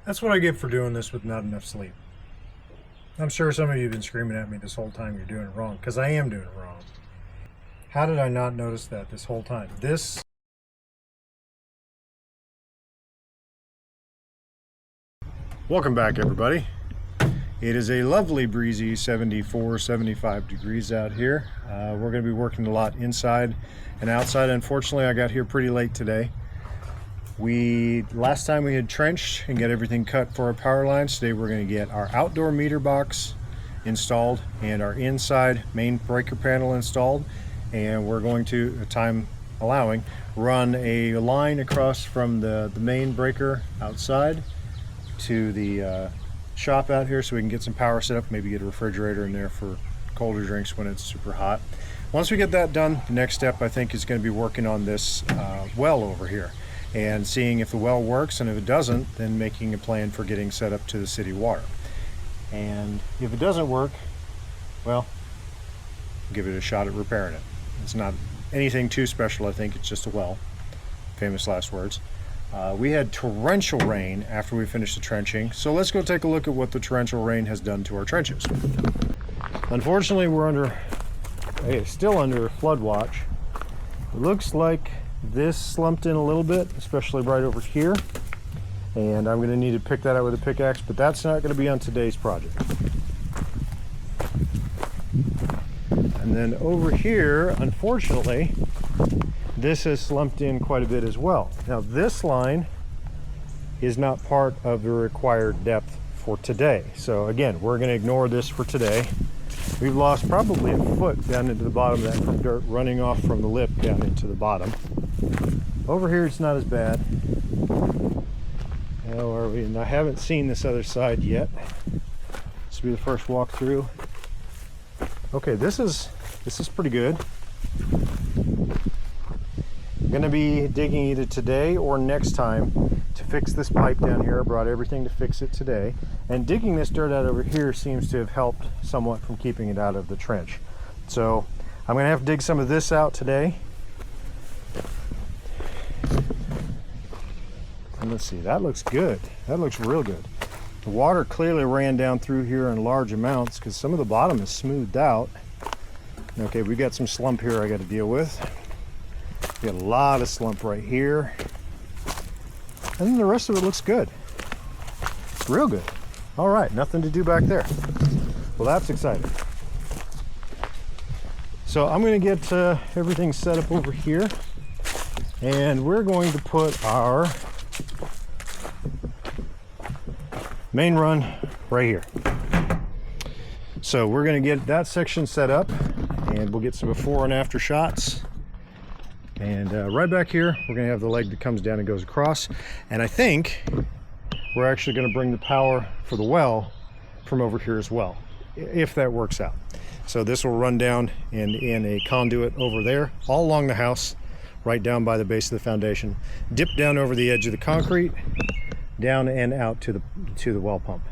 That's what I get for doing this with not enough sleep. I'm sure some of you have been screaming at me this whole time you're doing it wrong, because I am doing it wrong. How did I not notice that this whole time? Welcome back, everybody. It is a lovely breezy 74, 75 degrees out here. We're going to be working a lot inside and outside. Unfortunately, I got here pretty late today. Last time we had trenched and got everything cut for our power lines. Today we're going to get our outdoor meter box installed and our inside main breaker panel installed, and we're going to, time allowing, run a line across from the main breaker outside to the shop out here so we can get some power set up, maybe get a refrigerator in there for colder drinks when it's super hot. Once we get that done, the next step I think is going to be working on this well over here and seeing if the well works, and if it doesn't, then making a plan for getting set up to the city water. And if it doesn't work, well, give it a shot at repairing it. It's not anything too special, I think it's just a well. Famous last words. We had torrential rain after we finished the trenching, so let's go take a look at what the torrential rain has done to our trenches. Unfortunately, we're still under flood watch. It looks like this slumped in a little bit, especially right over here, and I'm going to need to pick that out with a pickaxe, but that's not going to be on today's project. And then over here, unfortunately, this has slumped in quite a bit as well. Now this line is not part of the required depth for today, so again, we're going to ignore this for today. We've lost probably a foot down into the bottom of that from dirt running off from the lip down into the bottom. Over here it's not as bad. And I haven't seen this other side yet. This will be the first walk through. Okay, this is pretty good. I'm gonna be digging either today or next time to fix this pipe down here. I brought everything to fix it today. And digging this dirt out over here seems to have helped somewhat from keeping it out of the trench. So I'm gonna have to dig some of this out today. And let's see, that looks good. That looks real good. The water clearly ran down through here in large amounts because some of the bottom is smoothed out. Okay, we got some slump here I got to deal with. We got a lot of slump right here. And then the rest of it looks good. Real good. All right, nothing to do back there. Well, that's exciting. So I'm going to get everything set up over here. And we're going to put our main run right here. So we're going to get that section set up, and we'll get some before and after shots. And right back here, we're going to have the leg that comes down and goes across. And I think we're actually going to bring the power for the well from over here as well, if that works out. So this will run down in a conduit over there, all along the house, right down by the base of the foundation, dip down over the edge of the concrete, down and out to the well pump.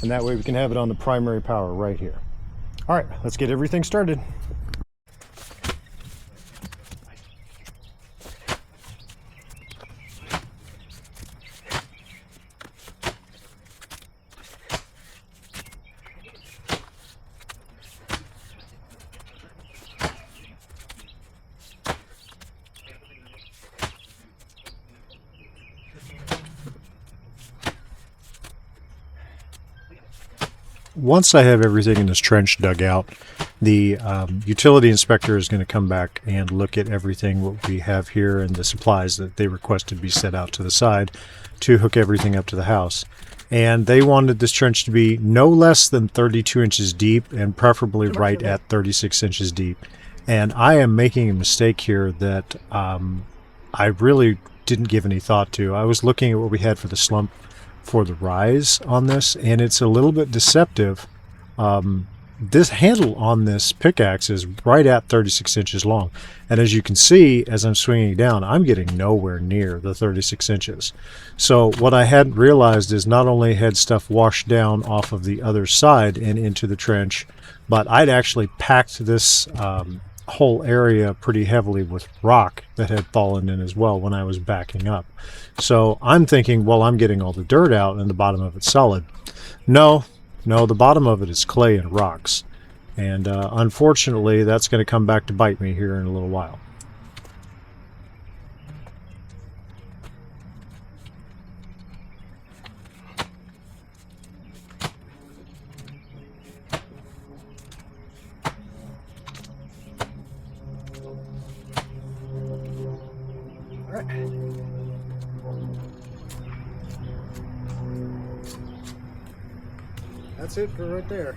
And that way we can have it on the primary power right here. All right, let's get everything started. Once I have everything in this trench dug out, the utility inspector is going to come back and look at everything what we have here and the supplies that they requested be set out to the side to hook everything up to the house. And they wanted this trench to be no less than 32 inches deep and preferably right at 36 inches deep. And I am making a mistake here that I really didn't give any thought to. I was looking at what we had for the slump for the rise on this, and it's a little bit deceptive. This handle on this pickaxe is right at 36 inches long, and as you can see as I'm swinging down, I'm getting nowhere near the 36 inches. So what I hadn't realized is not only had stuff washed down off of the other side and into the trench, but I'd actually packed this whole area pretty heavily with rock that had fallen in as well when I was backing up. So I'm thinking, well, I'm getting all the dirt out and the bottom of it's solid. No, the bottom of it is clay and rocks. And unfortunately, that's going to come back to bite me here in a little while. That's it for right there.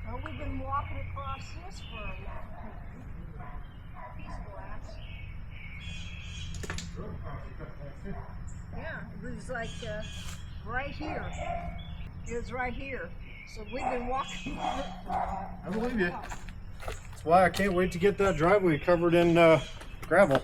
Well, we've been walking across this for a long time. Piece of glass. Yeah, it was like right here. It was right here. So we've been walking. I believe you. That's why I can't wait to get that driveway covered in gravel.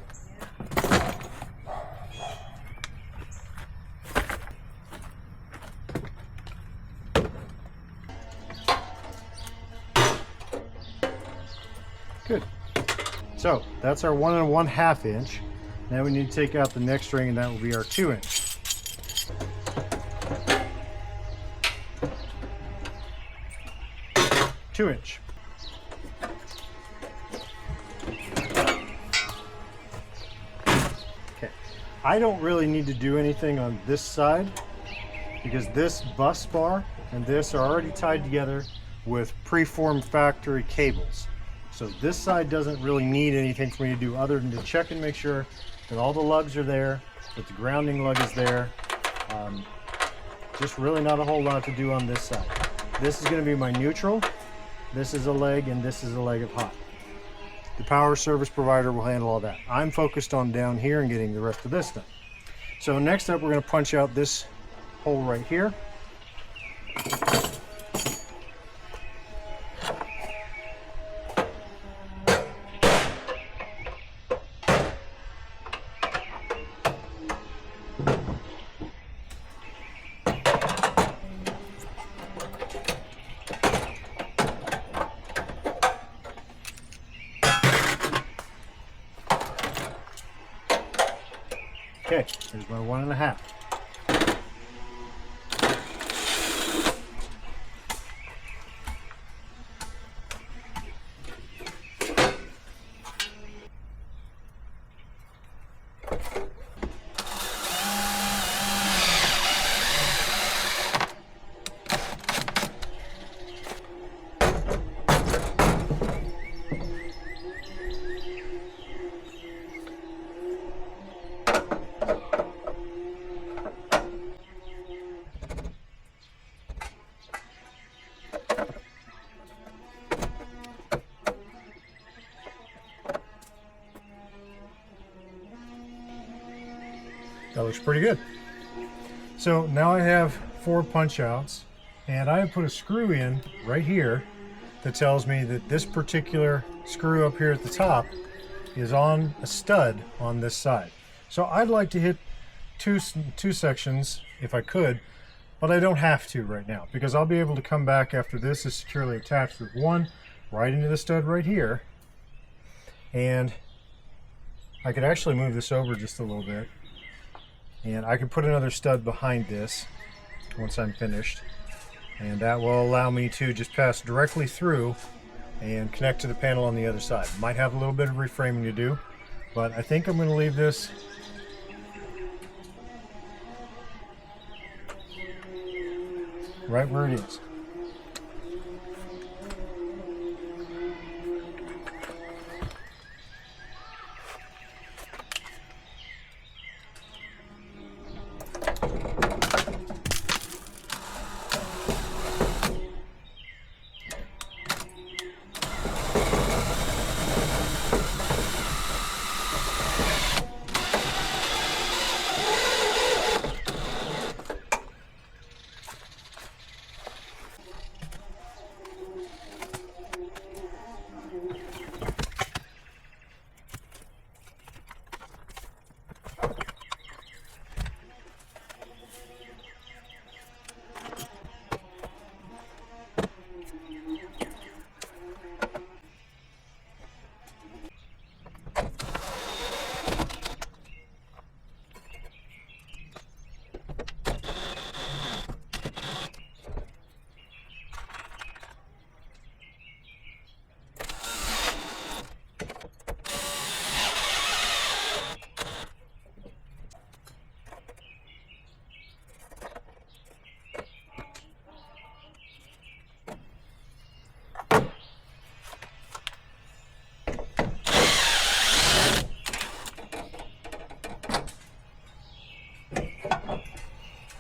Good. So that's our 1 1/2 inch. Now we need to take out the next ring, and that will be our 2 inch. Inch. Okay, I don't really need to do anything on this side because this bus bar and this are already tied together with preformed factory cables. So this side doesn't really need anything for me to do other than to check and make sure that all the lugs are there, that the grounding lug is there. Just really not a whole lot to do on this side. This is going to be my neutral. This is a leg, and this is a leg of hot. The power service provider will handle all that. I'm focused on down here and getting the rest of this done. So next up, we're going to punch out this hole right here. Okay, here's my 1 1/2. That looks pretty good. So now I have 4 punch outs, and I have put a screw in right here that tells me that this particular screw up here at the top is on a stud on this side. So I'd like to hit two sections if I could, but I don't have to right now because I'll be able to come back after this is securely attached with one right into the stud right here, and I could actually move this over just a little bit, and I could put another stud behind this once I'm finished, and that will allow me to just pass directly through and connect to the panel on the other side. Might have a little bit of reframing to do, but I think I'm going to leave this right where it is.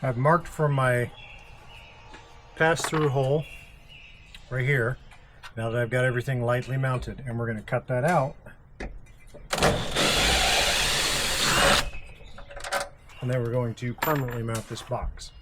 I've marked for my pass-through hole right here, now that I've got everything lightly mounted, and we're going to cut that out. And then we're going to permanently mount this box.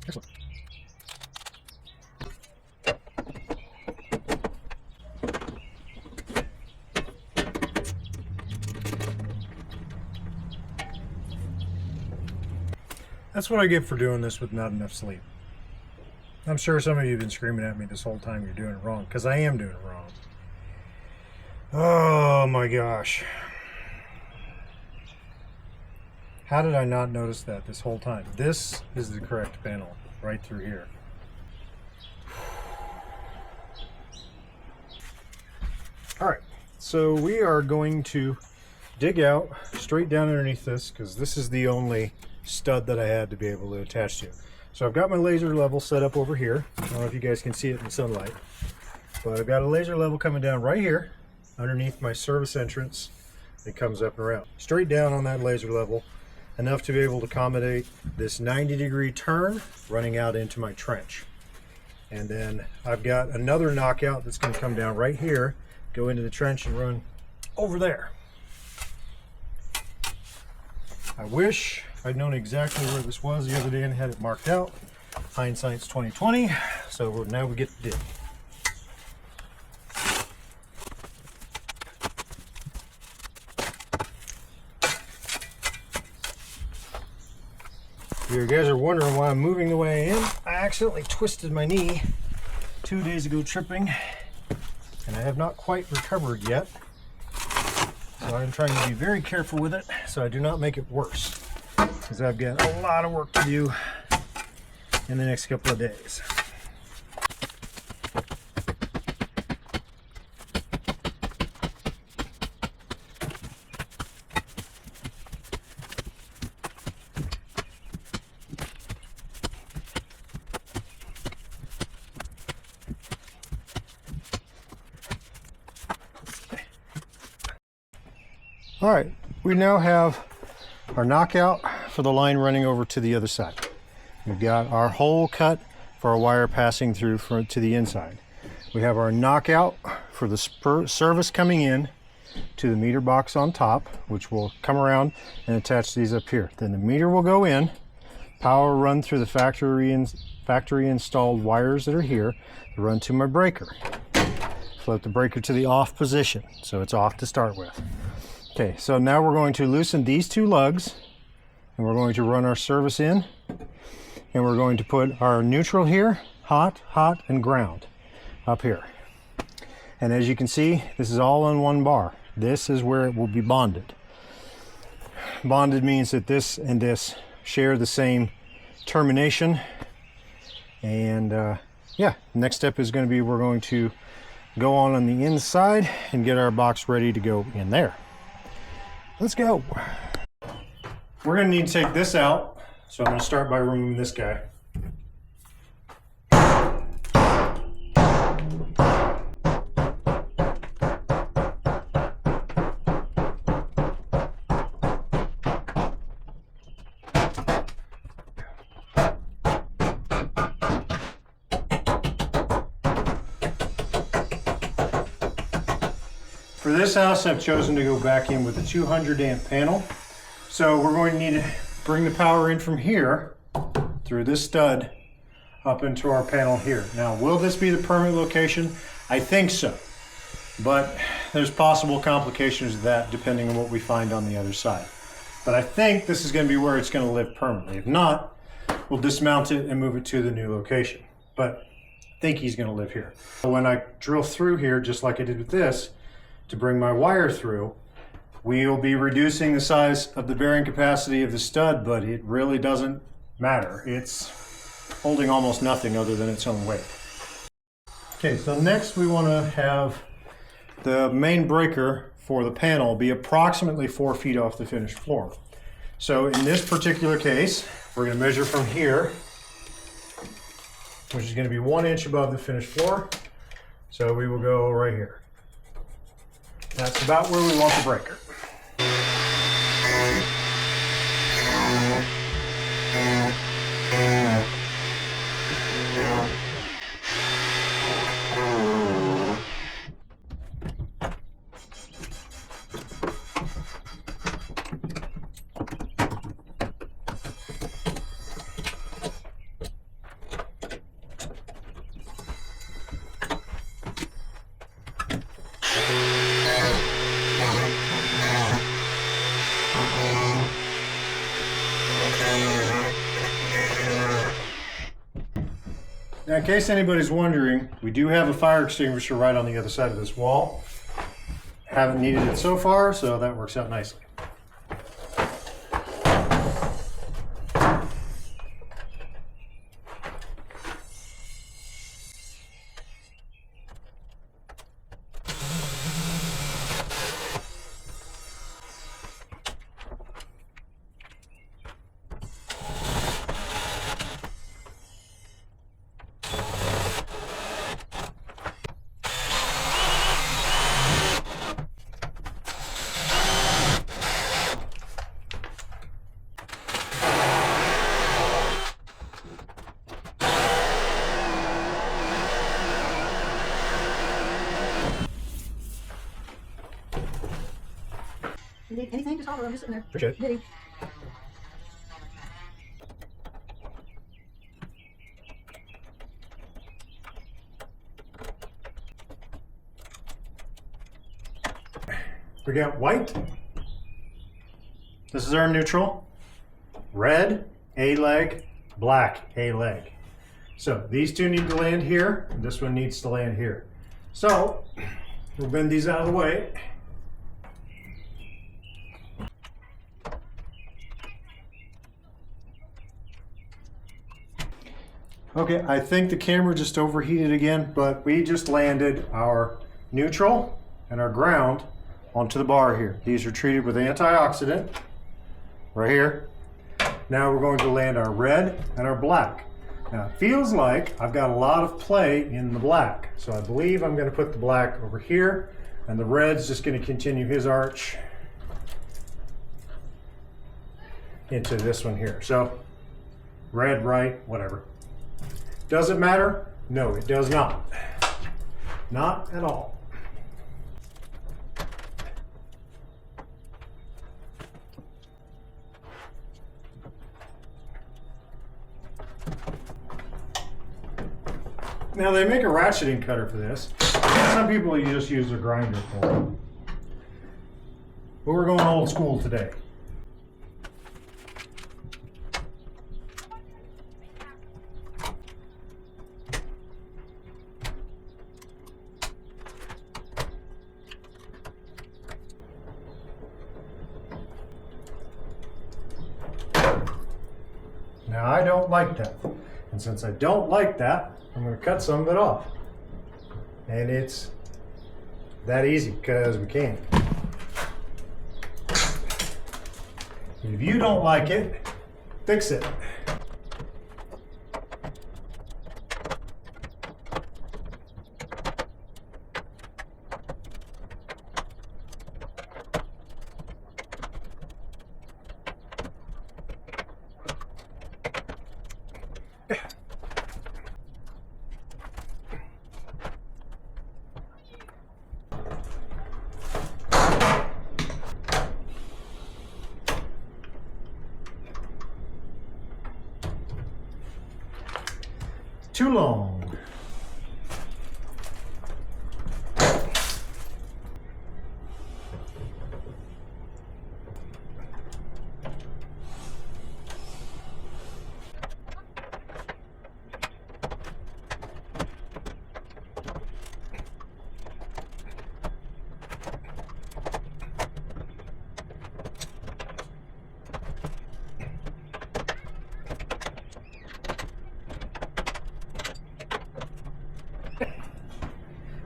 Excellent. That's what I get for doing this with not enough sleep. I'm sure some of you have been screaming at me this whole time you're doing it wrong, because I am doing it wrong. Oh my gosh. How did I not notice that this whole time? This is the correct panel right through here. All right, so we are going to dig out straight down underneath this, because this is the only stud that I had to be able to attach to. So I've got my laser level set up over here. I don't know if you guys can see it in the sunlight, but I've got a laser level coming down right here underneath my service entrance that comes up and around. Straight down on that laser level, enough to be able to accommodate this 90-degree turn running out into my trench. And then I've got another knockout that's going to come down right here, go into the trench and run over there. I wish I'd known exactly where this was the other day and had it marked out. Hindsight's 2020, so now we get to dig. If you guys are wondering why I'm moving the way I am, I accidentally twisted my knee 2 days ago tripping, and I have not quite recovered yet. So I'm trying to be very careful with it so I do not make it worse, because I've got a lot of work to do in the next couple of days. All right, we now have our knockout for the line running over to the other side. We've got our hole cut for our wire passing through to the inside. We have our knockout for the service coming in to the meter box on top, which will come around and attach these up here. Then the meter will go in, power run through the factory installed wires that are here to run to my breaker. Float the breaker to the off position, so it's off to start with. Okay, so now we're going to loosen these two lugs, and we're going to run our service in, and we're going to put our neutral here, hot, and ground up here. And as you can see, this is all on one bar. This is where it will be bonded. Bonded means that this and this share the same termination. And yeah, next step is going to be we're going to go on the inside and get our box ready to go in there. Let's go. We're going to need to take this out, so I'm going to start by removing this guy. For this house, I've chosen to go back in with a 200 amp panel. So we're going to need to bring the power in from here through this stud up into our panel here. Now, will this be the permanent location? I think so, but there's possible complications of that depending on what we find on the other side. But I think this is going to be where it's going to live permanently. If not, we'll dismount it and move it to the new location. But I think he's going to live here. When I drill through here, just like I did with this, to bring my wire through, we'll be reducing the size of the bearing capacity of the stud, but it really doesn't matter. It's holding almost nothing other than its own weight. Okay, so next we want to have the main breaker for the panel be approximately 4 feet off the finished floor. So in this particular case, we're going to measure from here, which is going to be 1 inch above the finished floor. So we will go right here. That's about where we want the breaker. Now, in case anybody's wondering, we do have a fire extinguisher right on the other side of this wall. Haven't needed it so far, so that works out nicely. Need anything, just holler. I'm just sitting there. Appreciate it. Hitting. We got white. This is our neutral. Red, A leg, black, A leg. So these two need to land here, and this one needs to land here. So we'll bend these out of the way. Okay, I think the camera just overheated again, but we just landed our neutral and our ground onto the bar here. These are treated with antioxidant right here. Now we're going to land our red and our black. Now it feels like I've got a lot of play in the black, so I believe I'm going to put the black over here, and the red's just going to continue his arch into this one here. So red, right, whatever. Does it matter? No, it does not. Not at all. Now they make a ratcheting cutter for this. Some people just use a grinder for it. But we're going old school today. Now I don't like that, and since I don't like that, I'm going to cut some of it off. And it's that easy because we can. If you don't like it, fix it. too long.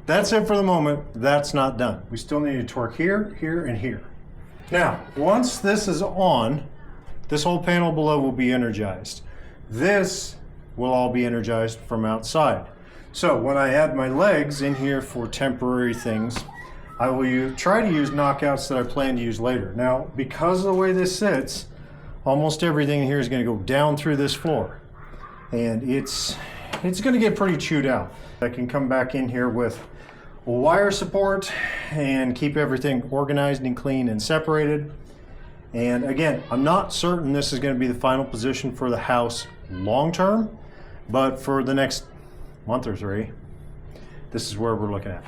That's it for the moment. That's not done. We still need to torque here, here, and here. Now, once this is on, this whole panel below will be energized. This will all be energized from outside. So when I add my legs in here for temporary things, I will try to use knockouts that I plan to use later. Now, because of the way this sits, almost everything here is going to go down through this floor. And it's going to get pretty chewed out. I can come back in here with wire support and keep everything organized and clean and separated. And again, I'm not certain this is going to be the final position for the house long term, but for the next month or three, this is where we're looking at.